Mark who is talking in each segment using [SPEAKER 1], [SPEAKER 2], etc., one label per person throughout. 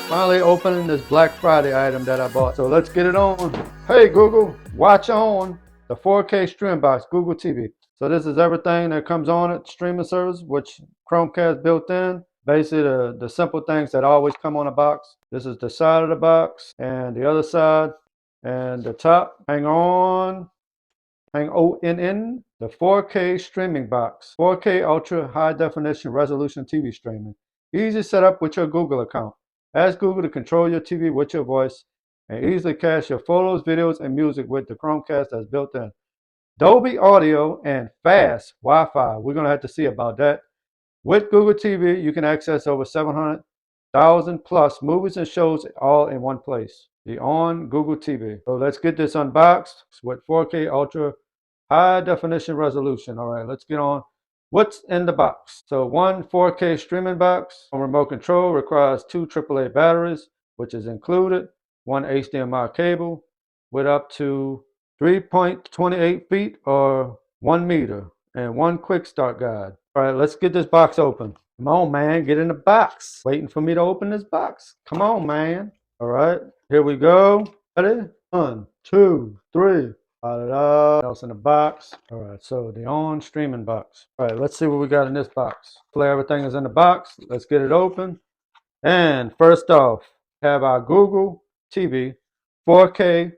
[SPEAKER 1] Finally opening this Black Friday item that I bought. So let's get it on. Hey Google, watch on the 4K stream box, Google TV. So this is everything that comes on it, streaming service, which Chromecast built in. Basically the simple things that always come on a box. This is the side of the box and the other side and the top. Hang on. The 4K streaming box. 4K ultra high definition resolution TV streaming. Easy setup with your Google account. Ask Google to control your TV with your voice and easily cache your photos, videos, and music with the Chromecast that's built in. Dolby audio and fast Wi-Fi. We're going to have to see about that. With Google TV, you can access over 700,000 plus movies and shows all in one place. The on Google TV. So let's get this unboxed with 4K ultra high definition resolution. All right, let's get on. What's in the box? So one 4K streaming box on remote control requires two AAA batteries, which is included, one HDMI cable with up to 3.28 feet or 1 meter, and one quick start guide. All right, let's get this box open. Come on, man, get in the box. Waiting for me to open this box. Come on, man. All right, here we go. Ready? 1, 2, 3. Else in the box. All right, so the on streaming box. All right, let's see what we got in this box. Hopefully everything is in the box. Let's get it open. And first off, have our Google TV 4K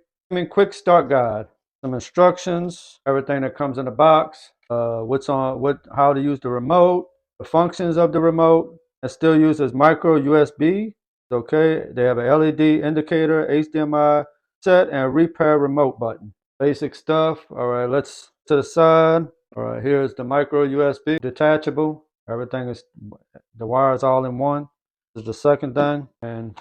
[SPEAKER 1] quick start guide. Some instructions, everything that comes in the box, how to use the remote, the functions of the remote. It still uses micro USB. Okay, they have a LED indicator, HDMI set, and repair remote button. Basic stuff. All right, let's to the side. All right, here's the micro USB, detachable. Everything is, the wires all in one. This is the second thing. And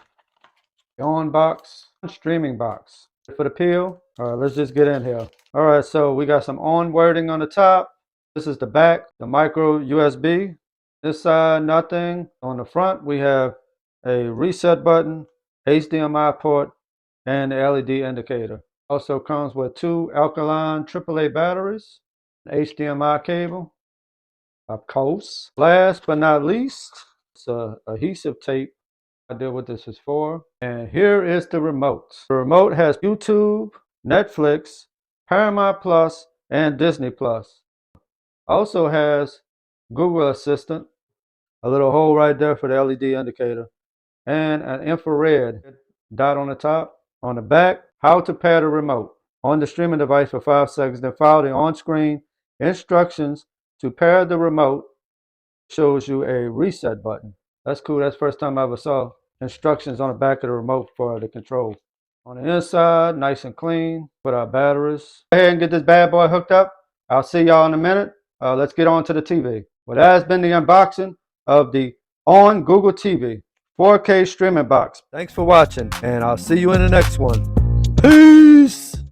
[SPEAKER 1] the on box, streaming box. For the peel. All right, let's just get in here. All right, so we got some on wording on the top. This is the back, the micro USB. This side, nothing. On the front, we have a reset button, HDMI port, and the LED indicator. Also comes with two alkaline AAA batteries, an HDMI cable, of course. Last but not least, it's a adhesive tape. I did what this is for. And here is the remote. The remote has YouTube, Netflix, Paramount Plus, and Disney Plus. Also has Google Assistant, a little hole right there for the LED indicator, and an infrared dot on the top. On the back, how to pair the remote on the streaming device for 5 seconds, then follow the on-screen instructions to pair the remote. Shows you a reset button. That's cool. That's the first time I ever saw instructions on the back of the remote for the control. On the inside, nice and clean. Put our batteries. Go ahead and get this bad boy hooked up. I'll see y'all in a minute. Let's get on to the TV. Well, that has been the unboxing of the on Google TV 4K streaming box. Thanks for watching, and I'll see you in the next one. Peace!